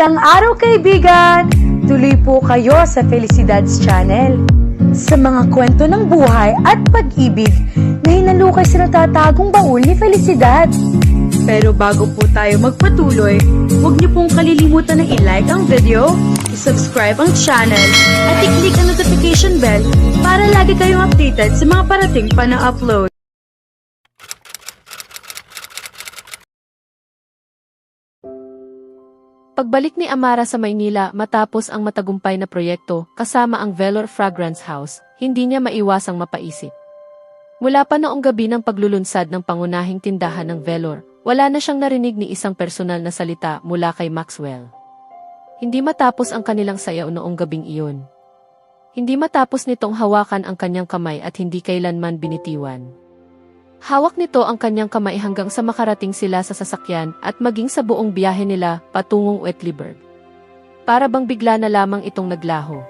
Magandang araw kaibigan! Tuloy po kayo sa Felicidad's Channel. Sa mga kwento ng buhay at pag-ibig na hinalukay sa natatagong baul ni Felicidad. Pero bago po tayo magpatuloy, huwag niyo pong kalilimutan na i-like ang video, i-subscribe ang channel, at i-click ang notification bell para lagi kayong updated sa mga parating pa na upload. Pagbalik ni Amara sa Maynila matapos ang matagumpay na proyekto kasama ang Velor Fragrance House, hindi niya maiwasang mapaisip. Mula pa noong gabi ng paglulunsad ng pangunahing tindahan ng Velor, wala na siyang narinig ni isang personal na salita mula kay Maxwell. Hindi matapos ang kanilang sayaw noong gabing iyon. Hindi matapos nitong hawakan ang kanyang kamay at hindi kailanman binitiwan. Hawak nito ang kanyang kamay hanggang sa makarating sila sa sasakyan at maging sa buong biyahe nila patungong Uetliberg. Para bang bigla na lamang itong naglaho.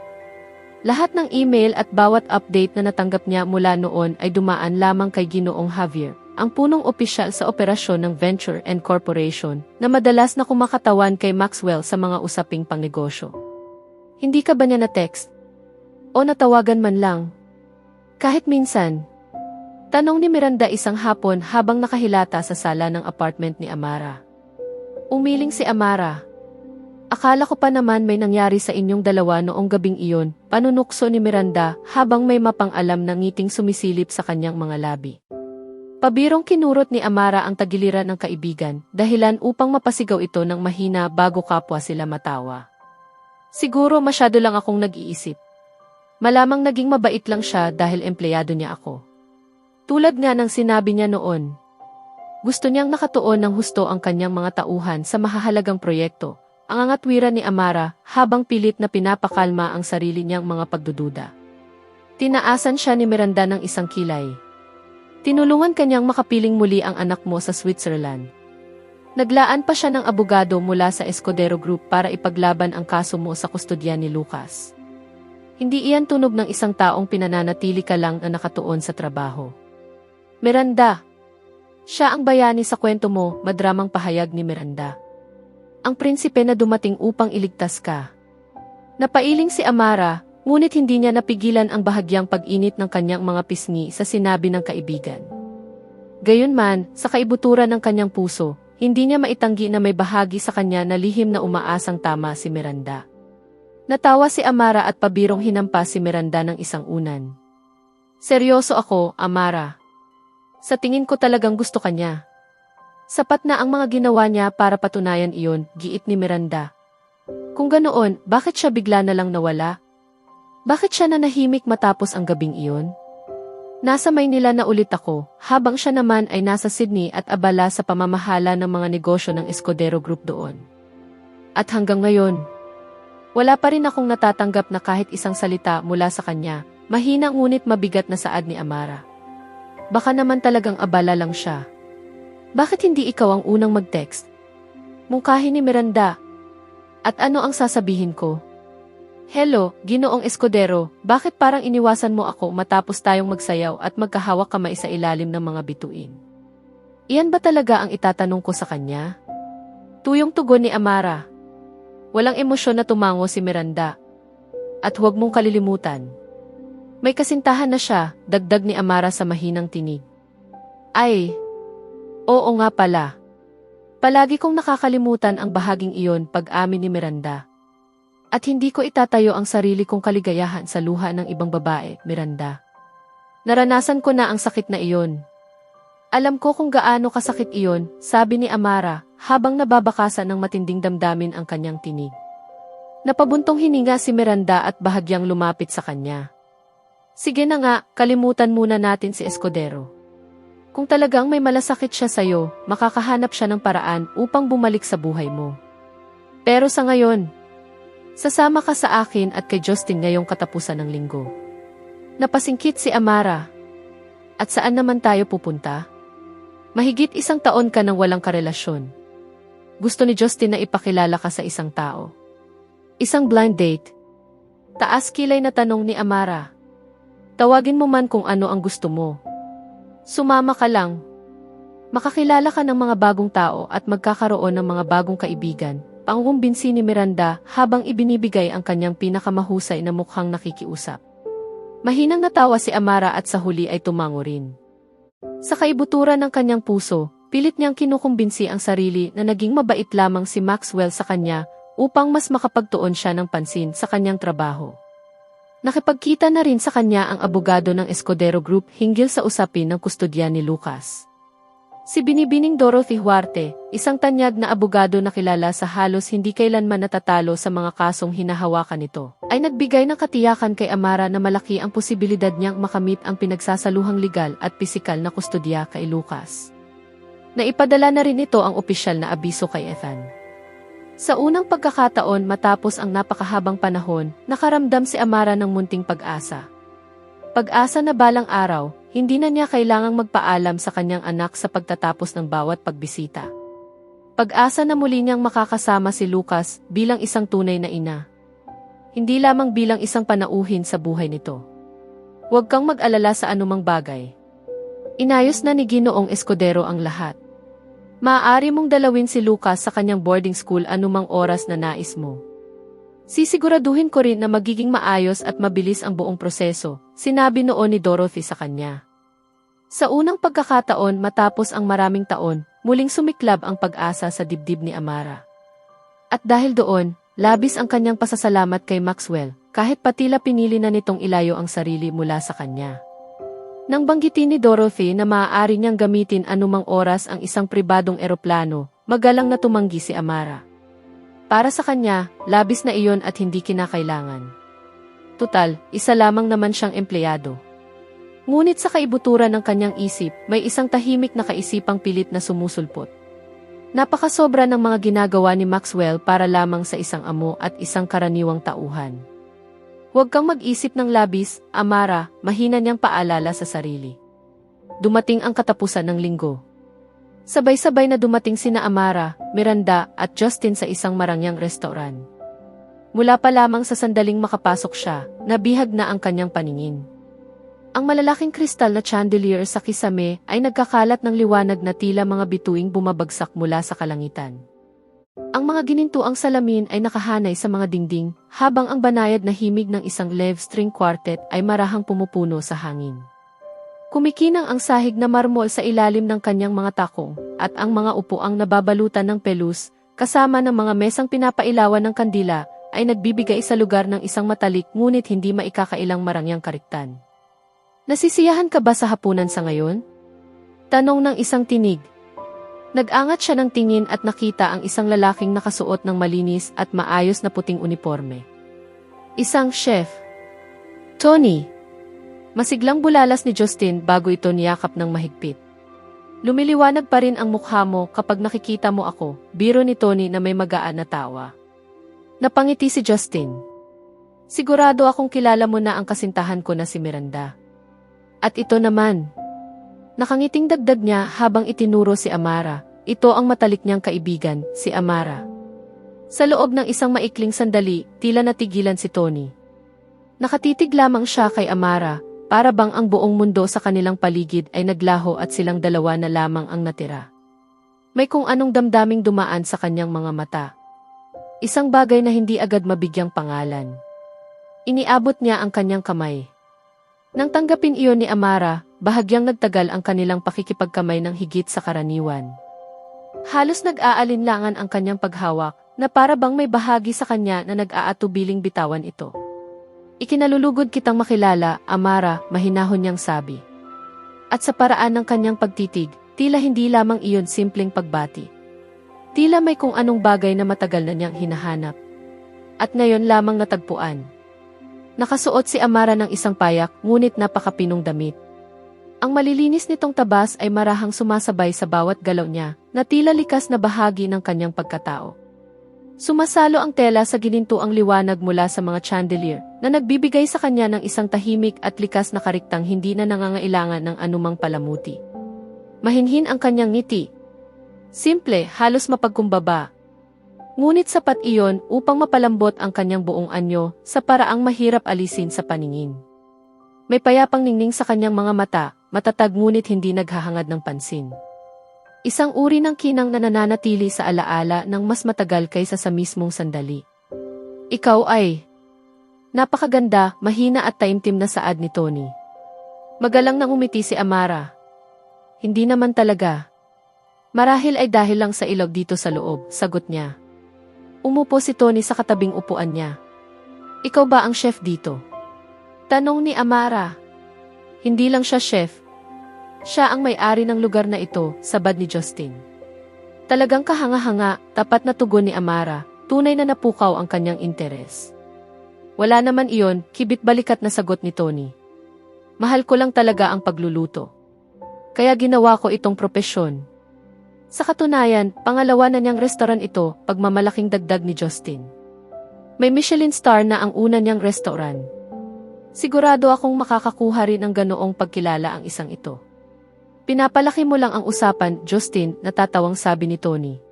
Lahat ng email at bawat update na natanggap niya mula noon ay dumaan lamang kay Ginoong Javier, ang punong opisyal sa operasyon ng Venture and Corporation na madalas na kumakatawan kay Maxwell sa mga usaping pangnegosyo. Hindi ka ba niya na-text? O natawagan man lang? Kahit minsan. Tanong ni Miranda isang hapon habang nakahilata sa sala ng apartment ni Amara. Umiling si Amara. Akala ko pa naman may nangyari sa inyong dalawa noong gabing iyon, panunukso ni Miranda habang may mapang-alam na ngiting sumisilip sa kanyang mga labi. Pabirong kinurot ni Amara ang tagiliran ng kaibigan, dahilan upang mapasigaw ito ng mahina bago kapwa sila matawa. Siguro masyado lang akong nag-iisip. Malamang naging mabait lang siya dahil empleyado niya ako. Tulad nga ng sinabi niya noon. Gusto niyang nakatuon ng husto ang kanyang mga tauhan sa mahahalagang proyekto, ang angatwiran ni Amara habang pilit na pinapakalma ang sarili niyang mga pagdududa. Tinaasan siya ni Miranda ng isang kilay. Tinulungan kanyang makapiling muli ang anak mo sa Switzerland. Naglaan pa siya ng abogado mula sa Escudero Group para ipaglaban ang kaso mo sa kustodya ni Lucas. Hindi iyan tunog ng isang taong pinananatili ka lang na nakatuon sa trabaho. Miranda. Siya ang bayani sa kwento mo, madramang pahayag ni Miranda. Ang prinsipe na dumating upang iligtas ka. Napailing si Amara, ngunit hindi niya napigilan ang bahagyang pag-init ng kanyang mga pisngi sa sinabi ng kaibigan. Gayunman, sa kaibuturan ng kanyang puso, hindi niya maitanggi na may bahagi sa kanya na lihim na umaasang tama si Miranda. Natawa si Amara at pabirong hinampas si Miranda ng isang unan. Seryoso ako, Amara. Sa tingin ko talagang gusto ka niya. Sapat na ang mga ginawa niya para patunayan iyon, giit ni Miranda. Kung ganoon, bakit siya bigla na lang nawala? Bakit siya nanahimik matapos ang gabing iyon? Nasa Maynila na ulit ako, habang siya naman ay nasa Sydney at abala sa pamamahala ng mga negosyo ng Escudero Group doon. At hanggang ngayon, wala pa rin akong natatanggap na kahit isang salita mula sa kanya, mahina ngunit mabigat na saad ni Amara. Baka naman talagang abala lang siya. Bakit hindi ikaw ang unang mag-text? Mungkahi ni Miranda. At ano ang sasabihin ko? Hello, Ginoong Escudero, bakit parang iniwasan mo ako matapos tayong magsayaw at magkahawak kamay sa ilalim ng mga bituin? Iyan ba talaga ang itatanong ko sa kanya? Tuyong tugon ni Amara. Walang emosyon na tumango si Miranda. At huwag mong kalilimutan. May kasintahan na siya, dagdag ni Amara sa mahinang tinig. Ay, oo nga pala. Palagi kong nakakalimutan ang bahaging iyon pag-amin ni Miranda. At hindi ko itatayo ang sarili kong kaligayahan sa luha ng ibang babae, Miranda. Naranasan ko na ang sakit na iyon. Alam ko kung gaano kasakit iyon, sabi ni Amara, habang nababakasan ng matinding damdamin ang kanyang tinig. Napabuntong hininga si Miranda at bahagyang lumapit sa kanya. Sige na nga, kalimutan muna natin si Escudero. Kung talagang may malasakit siya sa'yo, makakahanap siya ng paraan upang bumalik sa buhay mo. Pero sa ngayon, sasama ka sa akin at kay Justin ngayong katapusan ng linggo. Napasingkit si Amara. At saan naman tayo pupunta? Mahigit 1 taon ka nang walang karelasyon. Gusto ni Justin na ipakilala ka sa isang tao. Isang blind date. Taas kilay na tanong ni Amara. Tawagin mo man kung ano ang gusto mo. Sumama ka lang. Makakilala ka ng mga bagong tao at magkakaroon ng mga bagong kaibigan, pangumbinsi ni Miranda habang ibinibigay ang kanyang pinakamahusay na mukhang nakikiusap. Mahinang natawa si Amara at sa huli ay tumango rin. Sa kaibuturan ng kanyang puso, pilit niyang kinukumbinsi ang sarili na naging mabait lamang si Maxwell sa kanya upang mas makapagtuon siya ng pansin sa kanyang trabaho. Nakipagkita na rin sa kanya ang abogado ng Escudero Group hinggil sa usapin ng kustodya ni Lucas. Si Binibining Dorothy Huarte, isang tanyag na abogado na kilala sa halos hindi kailanman natatalo sa mga kasong hinahawakan nito, ay nagbigay ng katiyakan kay Amara na malaki ang posibilidad niyang makamit ang pinagsasaluhang legal at pisikal na kustodya kay Lucas. Naipadala na rin ito ang opisyal na abiso kay Ethan. Sa unang pagkakataon matapos ang napakahabang panahon, nakaramdam si Amara ng munting pag-asa. Pag-asa na balang araw, hindi na niya kailangang magpaalam sa kanyang anak sa pagtatapos ng bawat pagbisita. Pag-asa na muli niyang makakasama si Lucas bilang isang tunay na ina. Hindi lamang bilang isang panauhin sa buhay nito. Huwag kang mag-alala sa anumang bagay. Inayos na ni Ginoong Escudero ang lahat. Maaari mong dalawin si Lucas sa kanyang boarding school anumang oras na nais mo. Sisiguraduhin ko rin na magiging maayos at mabilis ang buong proseso, sinabi noon ni Dorothy sa kanya. Sa unang pagkakataon matapos ang maraming taon, muling sumiklab ang pag-asa sa dibdib ni Amara. At dahil doon, labis ang kanyang pasasalamat kay Maxwell, kahit patila pinili na nitong ilayo ang sarili mula sa kanya. Nang banggitin ni Dorothy na maaari niyang gamitin anumang oras ang isang pribadong eroplano, magalang na tumanggi si Amara. Para sa kanya, labis na iyon at hindi kinakailangan. Tutal, isa lamang naman siyang empleyado. Ngunit sa kaibuturan ng kanyang isip, may isang tahimik na kaisipang pilit na sumusulpot. Napakasobra ng mga ginagawa ni Maxwell para lamang sa isang amo at isang karaniwang tauhan. Huwag kang mag-isip ng labis, Amara, mahina niyang paalala sa sarili. Dumating ang katapusan ng linggo. Sabay-sabay na dumating sina Amara, Miranda at Justin sa isang marangyang restoran. Mula pa lamang sa sandaling makapasok siya, nabihag na ang kanyang paningin. Ang malalaking kristal na chandelier sa kisame ay nagkakalat ng liwanag na tila mga bituing bumabagsak mula sa kalangitan. Ang mga ginintuang salamin ay nakahanay sa mga dingding, habang ang banayad na himig ng isang love string quartet ay marahang pumupuno sa hangin. Kumikinang ang sahig na marmol sa ilalim ng kanyang mga takong, at ang mga upuang nababalutan ng pelus, kasama ng mga mesang pinapailawan ng kandila, ay nagbibigay sa lugar ng isang matalik ngunit hindi maikakailang marangyang kariktan. Nasisiyahan ka ba sa hapunan sa ngayon? Tanong ng isang tinig. Nag-angat siya ng tingin at nakita ang isang lalaking nakasuot ng malinis at maayos na puting uniforme. Isang chef. Tony. Masiglang bulalas ni Justin bago ito niyakap ng mahigpit. Lumiliwanag pa rin ang mukha mo kapag nakikita mo ako, biro ni Tony na may magaan na tawa. Napangiti si Justin. Sigurado akong kilala mo na ang kasintahan ko na si Miranda. At ito naman. Nakangiting dagdag niya habang itinuro si Amara. Ito ang matalik niyang kaibigan, si Amara. Sa loob ng isang maikling sandali, tila natigilan si Tony. Nakatitig lamang siya kay Amara. Para bang ang buong mundo sa kanilang paligid ay naglaho at silang dalawa na lamang ang natira. May kung anong damdaming dumaan sa kanyang mga mata. Isang bagay na hindi agad mabigyang pangalan. Iniabot niya ang kanyang kamay. Nang tanggapin iyon ni Amara, bahagyang nagtagal ang kanilang pakikipagkamay ng higit sa karaniwan. Halos nag-aalinlangan ang kanyang paghawak na para bang may bahagi sa kanya na nag-aatubiling bitawan ito. Ikinalulugod kitang makilala, Amara, mahinahon niyang sabi. At sa paraan ng kanyang pagtitig, tila hindi lamang iyon simpleng pagbati. Tila may kung anong bagay na matagal na niyang hinahanap. At ngayon lamang natagpuan. Nakasuot si Amara ng isang payak, ngunit napakapinong damit. Ang malilinis nitong tabas ay marahang sumasabay sa bawat galaw niya, na tila likas na bahagi ng kanyang pagkatao. Sumasalo ang tela sa ginintuang liwanag mula sa mga chandelier, na nagbibigay sa kanya ng isang tahimik at likas na kariktang hindi na nangangailangan ng anumang palamuti. Mahinhin ang kanyang ngiti. Simple, halos mapagkumbaba. Ngunit sapat iyon upang mapalambot ang kanyang buong anyo sa paraang mahirap alisin sa paningin. May payapang ningning sa kanyang mga mata, matatag ngunit hindi naghahangad ng pansin. Isang uri ng kinang na nananatili sa alaala ng mas matagal kaysa sa mismong sandali. Ikaw ay napakaganda, mahina at taimtim na saad ni Tony. Magalang nang umiti si Amara. Hindi naman talaga. Marahil ay dahil lang sa ilog dito sa loob, sagot niya. Umupo si Tony sa katabing upuan niya. Ikaw ba ang chef dito? Tanong ni Amara. Hindi lang siya chef. Siya ang may-ari ng lugar na ito, sabad ni Justin. Talagang kahanga-hanga, tapat na tugon ni Amara, tunay na napukaw ang kanyang interes. Wala naman iyon, kibit-balikat na sagot ni Tony. Mahal ko lang talaga ang pagluluto. Kaya ginawa ko itong propesyon. Sa katunayan, pangalawa na niyang restaurant ito, pagmamalaking dagdag ni Justin. May Michelin star na ang una niyang restaurant. Sigurado akong makakakuha rin ng ganoong pagkilala ang isang ito. Pinapalaki mo lang ang usapan, Justin, natatawang sabi ni Tony.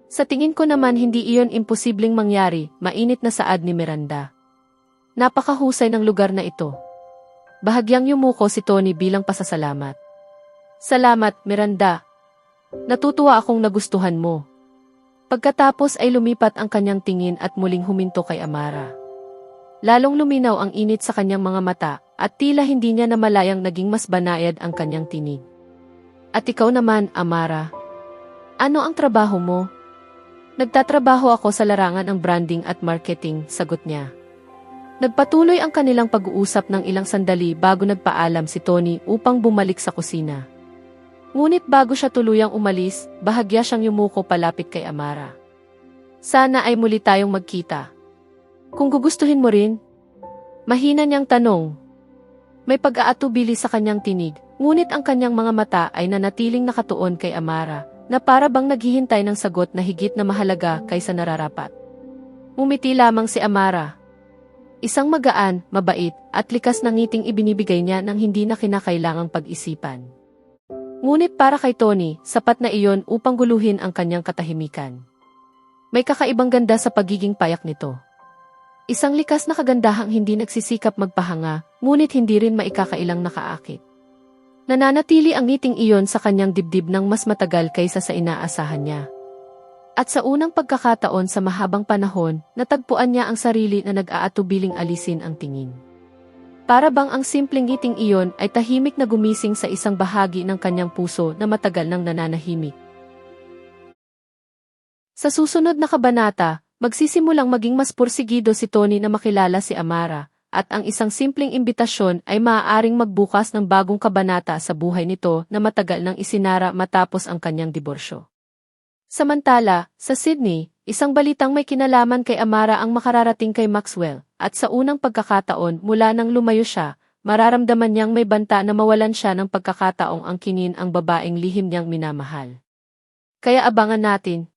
Sa tingin ko naman hindi iyon imposibleng mangyari, mainit na saad ni Miranda. Napakahusay ng lugar na ito. Bahagyang yumuko si Tony bilang pasasalamat. Salamat, Miranda. Natutuwa akong nagustuhan mo. Pagkatapos ay lumipat ang kanyang tingin at muling huminto kay Amara. Lalong luminaw ang init sa kanyang mga mata at tila hindi niya namalayang naging mas banayad ang kanyang tinig. At ikaw naman, Amara. Ano ang trabaho mo? Nagtatrabaho ako sa larangan ng branding at marketing, sagot niya. Nagpatuloy ang kanilang pag-uusap ng ilang sandali bago nagpaalam si Tony upang bumalik sa kusina. Ngunit bago siya tuluyang umalis, bahagya siyang yumuko palapit kay Amara. Sana ay muli tayong magkita. Kung gugustuhin mo rin? Mahina niyang tanong. May pag-aatubili sa kanyang tinig, ngunit ang kanyang mga mata ay nanatiling nakatuon kay Amara, na para bang naghihintay ng sagot na higit na mahalaga kaysa nararapat. Umiti lamang si Amara. Isang magaan, mabait, at likas na ngiting ibinibigay niya nang hindi na kinakailangang pag-isipan. Ngunit para kay Tony, sapat na iyon upang guluhin ang kanyang katahimikan. May kakaibang ganda sa pagiging payak nito. Isang likas na kagandahang hindi nagsisikap magpahanga, ngunit hindi rin maikakailang nakaakit. Nananatili ang ngiting iyon sa kanyang dibdib ng mas matagal kaysa sa inaasahan niya. At sa unang pagkakataon sa mahabang panahon, natagpuan niya ang sarili na nag-aatubiling alisin ang tingin. Para bang ang simpleng ngiting iyon ay tahimik na gumising sa isang bahagi ng kanyang puso na matagal nang nananahimik. Sa susunod na kabanata, magsisimulang maging mas pursigido si Tony na makilala si Amara, at ang isang simpleng imbitasyon ay maaaring magbukas ng bagong kabanata sa buhay nito na matagal nang isinara matapos ang kanyang diborsyo. Samantala, sa Sydney, isang balitang may kinalaman kay Amara ang makararating kay Maxwell, at sa unang pagkakataon mula nang lumayo siya, mararamdaman niyang may banta na mawalan siya ng pagkakataong angkinin ang babaeng lihim niyang minamahal. Kaya abangan natin.